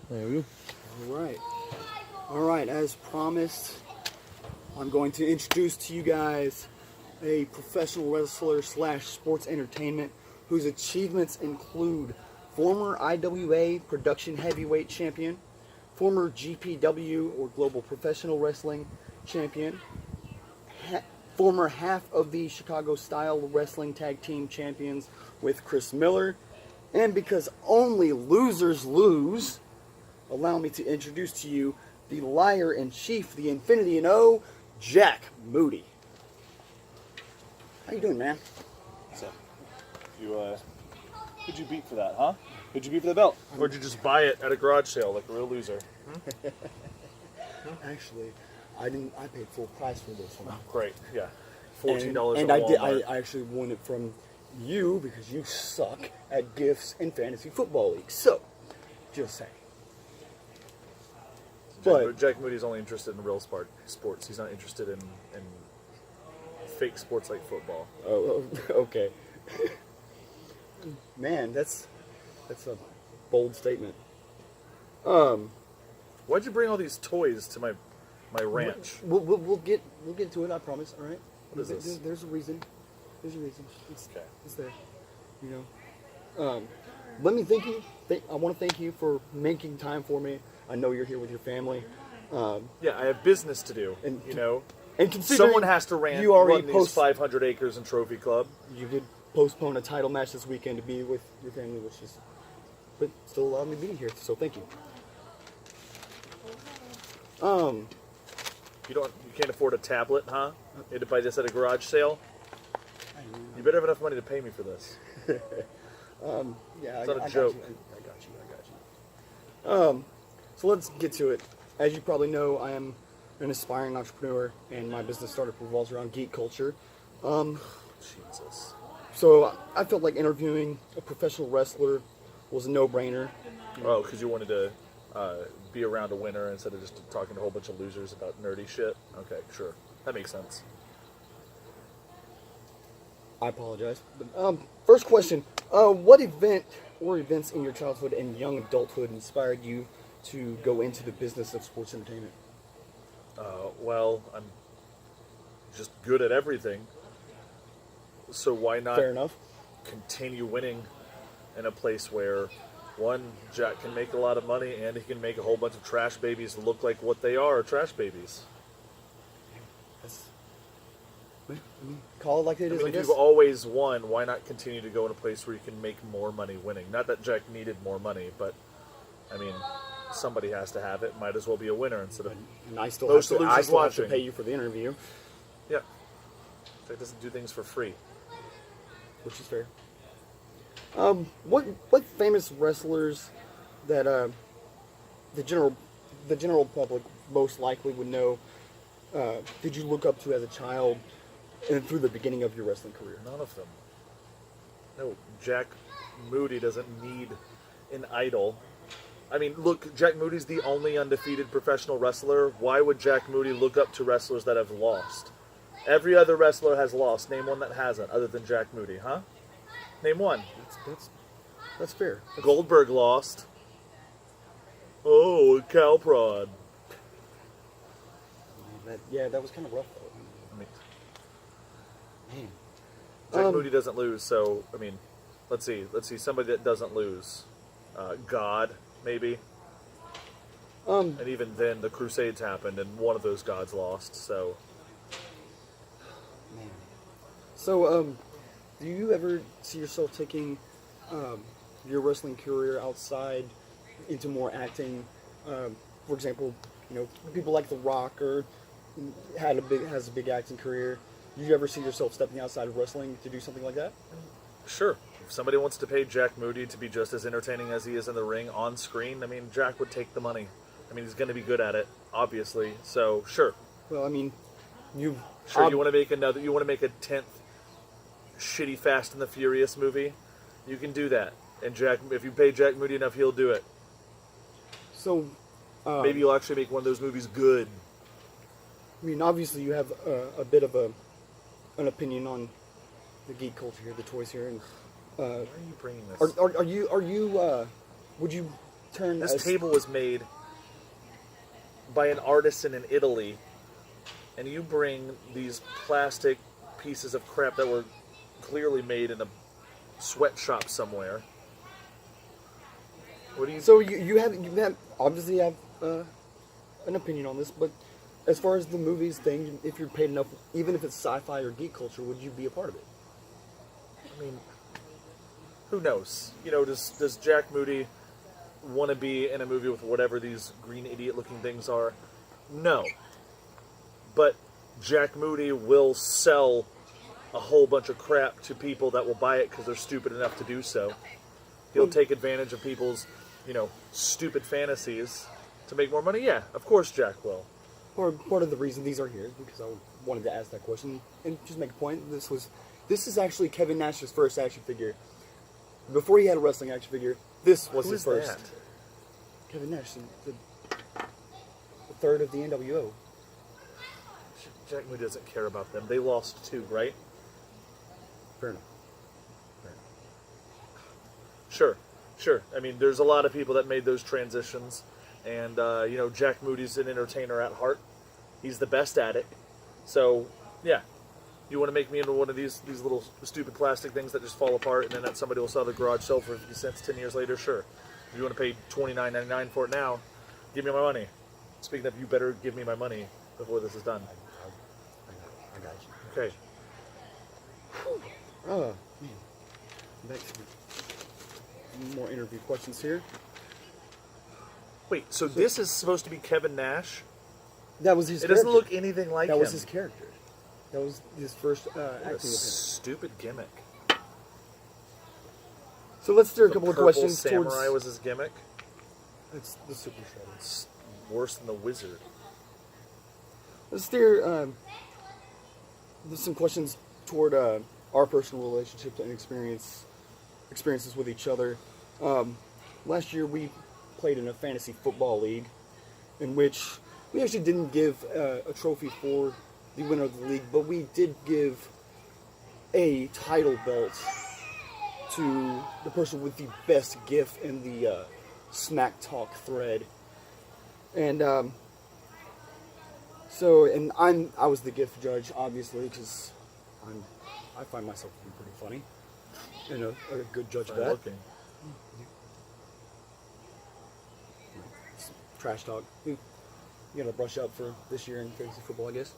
There we go. All right, as promised, I'm going to introduce to you guys a professional wrestler slash sports entertainment whose achievements include former IWA production heavyweight champion, former GPW or Global Professional Wrestling champion, former half of the Chicago Style Wrestling Tag Team champions with Chris Miller, and because only losers lose, allow me to introduce to you the liar in chief, the Infinity and O, Jack Moody. How you doing, man? So, who'd you beat for that, huh? Who'd you beat for the belt? Or did you just buy it at a garage sale like a real loser? Actually, I didn't. I paid full price for this one. Great, yeah. $14 And at I did. Walmart. I actually won it from you because you suck at gifts in fantasy football leagues. So, just saying. But Jack Moody's only interested in real sports. He's not interested in fake sports like football. oh, okay. Man, that's a bold statement. Why'd you bring all these toys to my ranch? We'll get to it. I promise. All right. What is this? There's a reason. There's a reason. Okay. It's there. You know. Let me thank you. I want to thank you for making time for me. I know you're here with your family. Yeah, I have business to do. And you know, and considering someone has to run these 500 acres and trophy club. You did postpone a title match this weekend to be with your family, which is, but still allowed me to be here. So thank you. You can't afford a tablet, huh? You had to buy this at a garage sale. You better have enough money to pay me for this. Yeah, it's not a joke. I got you. So let's get to it. As you probably know, I am an aspiring entrepreneur, and my business startup revolves around geek culture. Jesus. So I felt like interviewing a professional wrestler was a no-brainer. Oh, because you wanted to be around a winner instead of just talking to a whole bunch of losers about nerdy shit? Okay, sure. That makes sense. I apologize. But, first question. What event or events in your childhood and young adulthood inspired you to go into the business of sports entertainment? Well, I'm just good at everything. So why not Fair enough. continue winning in a place where, one, Jack can make a lot of money and he can make a whole bunch of trash babies look like what they are, trash babies. Call it like it is, I if guess. you've always won, why not continue to go in a place where you can make more money winning? Not that Jack needed more money, but, I mean, somebody has to have it. Might as well be a winner instead of And I still, most have to, losers I still have to watching. pay you for the interview, Yeah. Jack doesn't do things for free. which is fair. What famous wrestlers that the general public most likely would know did you look up to as a child and through the beginning of your wrestling career? None of them. No, Jack Moody doesn't need an idol. I mean, look, Jack Moody's the only undefeated professional wrestler. Why would Jack Moody look up to wrestlers that have lost? Every other wrestler has lost. Name one that hasn't, other than Jack Moody, huh? Name one. That's fair. Goldberg lost. Oh, a cow prod. That was kind of rough, though. I mean, Man. Jack Moody doesn't lose, so, I mean, let's see, somebody that doesn't lose. God, maybe. And even then, the Crusades happened, and one of those gods lost, so... Man. So, do you ever see yourself taking your wrestling career outside into more acting? For example, you know, people like The Rock or has a big acting career. Do you ever see yourself stepping outside of wrestling to do something like that? Sure. If somebody wants to pay Jack Moody to be just as entertaining as he is in the ring on screen, I mean, Jack would take the money. I mean, he's going to be good at it, obviously. So, sure. Well, I mean, you want to make you want to make a 10th shitty Fast and the Furious movie? You can do that. And if you pay Jack Moody enough, he'll do it. So, maybe you'll actually make one of those movies good. I mean, obviously, you have a bit of an opinion on the geek culture here, the toys here, and why are you bringing this? are you would you turn This table was made by an artisan in Italy, and you bring these plastic pieces of crap that were clearly made in a sweatshop somewhere. What do you? So you have obviously have an opinion on this, but as far as the movies thing, if you're paid enough, even if it's sci-fi or geek culture, would you be a part of it? I mean, who knows? You know, does Jack Moody want to be in a movie with whatever these green idiot-looking things are? No. But Jack Moody will sell a whole bunch of crap to people that will buy it because they're stupid enough to do so. He'll take advantage of people's, stupid fantasies to make more money. Yeah, of course Jack will. Or part of the reason these are here is because I wanted to ask that question and just make a point. This is actually Kevin Nash's first action figure. Before he had a wrestling action figure, this was Who his is first. that? Kevin Nash, the third of the NWO. Jack Moody doesn't care about them. They lost too, right? Fair enough. Sure. I mean, there's a lot of people that made those transitions, and Jack Moody's an entertainer at heart. He's the best at it. So, yeah, you want to make me into one of these little stupid plastic things that just fall apart, and then that somebody will sell at the garage sale for 50 cents 10 years later? Sure. If you want to pay $29.99 for it now, give me my money. Speaking of, you better give me my money before this is done. I got you. Okay. Oh, man. Back to more interview questions here. Wait, so this is supposed to be Kevin Nash? That was his It character. doesn't look anything like him. That was his character. That was his first What a acting appearance. stupid gimmick. So let's steer a The couple of purple questions samurai towards... was his gimmick. It's the Super Shredder. It's worse than the wizard. Let's steer some questions toward our personal relationships and experiences with each other. Last year we played in a fantasy football league in which we actually didn't give a trophy for the winner of the league, but we did give a title belt to the person with the best gif in the Smack Talk thread. And I was the gift judge, obviously, because I find myself to be pretty funny and a good judge of Fine that. looking. Trash talk. You gotta brush up for this year in fantasy football, I guess.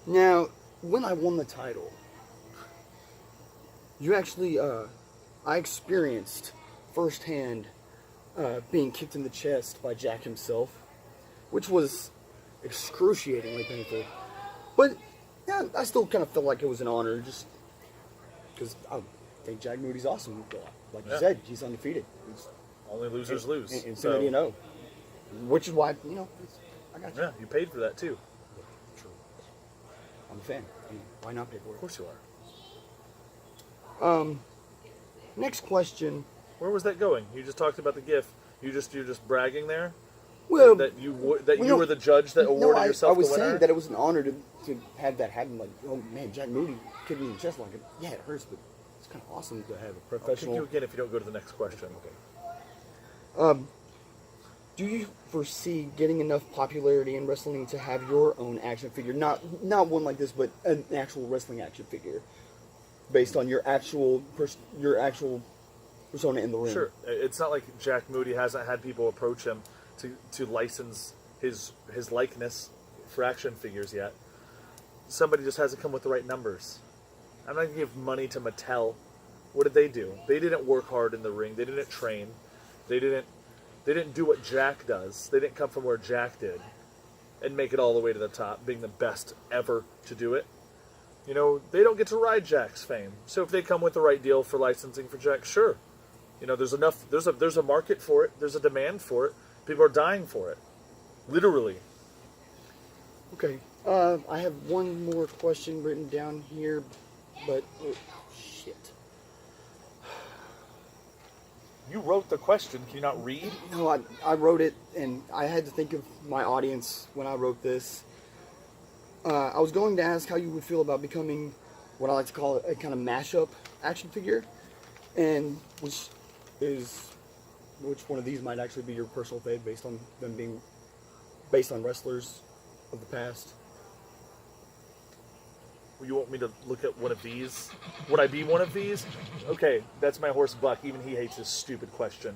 Now, when I won the title, you actually, I experienced firsthand being kicked in the chest by Jack himself, which was excruciatingly painful. But yeah, I still kind of felt like it was an honor, just because I think Jack Moody's awesome. Like you said, he's undefeated. Only losers lose. Infinity and O. Which is why, I got you. Yeah, you paid for that too. True. I'm a fan. Why not pay for it? Of course you are. Next question. Where was that going? You just talked about the GIF. You're just bragging there. Well, That you were the judge that awarded yourself I was the winner. saying that it was an honor to have that happen. Like, oh man, Jack Moody kicked me in the chest. Like, yeah, it hurts, but it's kind of awesome to have a I'll kick professional. you again if you don't go to the next question. Do you foresee getting enough popularity in wrestling to have your own action figure? Not one like this, but an actual wrestling action figure, based on your actual persona in the ring. Sure. It's not like Jack Moody hasn't had people approach him to license his likeness for action figures yet. Somebody just hasn't come with the right numbers. I'm not going to give money to Mattel. What did they do? They didn't work hard in the ring. They didn't train. They didn't do what Jack does. They didn't come from where Jack did and make it all the way to the top, being the best ever to do it. They don't get to ride Jack's fame. So if they come with the right deal for licensing for Jack, sure. There's enough. There's a market for it. There's a demand for it. People are dying for it. Literally. Okay. I have one more question written down here, but shit. You wrote the question. Can you not read? No, I wrote it, and I had to think of my audience when I wrote this. I was going to ask how you would feel about becoming what I like to call a kind of mashup action figure. and which one of these might actually be your personal fave based on them being based on wrestlers of the past? You want me to look at one of these? Would I be one of these? Okay, that's my horse Buck. Even he hates this stupid question.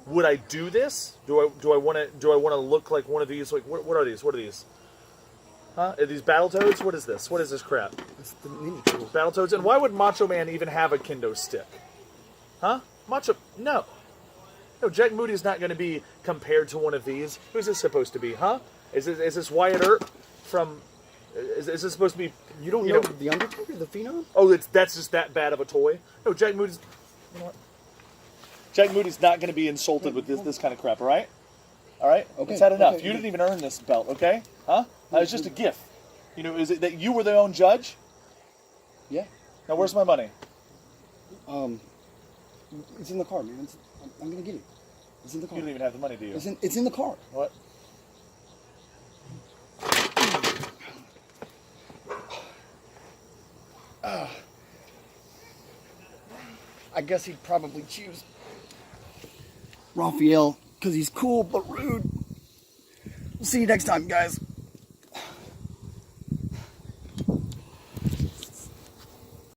Would I do this? Do I want to look like one of these? Like what are these? What are these? Huh? Are these Battletoads? What is this? What is this crap? It's the Ninja Turtles. Battletoads. And why would Macho Man even have a kendo stick? Huh? No. No, Jack Moody is not going to be compared to one of these. Who's this supposed to be? Huh? Is this Wyatt Earp from? Is this supposed to be? You don't know the Undertaker, the Phenom? Oh, that's just that bad of a toy. No, Jack Moody's. You know what? Jack Moody's not going to be insulted with this kind of crap. All right. All right. Okay. It's had enough. Okay. You didn't even earn this belt. Okay. Huh? It's just a gift. You know, is it that you were the own judge? Yeah. Now where's my money? It's in the car, man. I'm gonna get it. It's in the car. You don't even have the money, do you? It's in the car. What? I guess he'd probably choose Raphael because he's cool but rude. We'll see you next time, guys.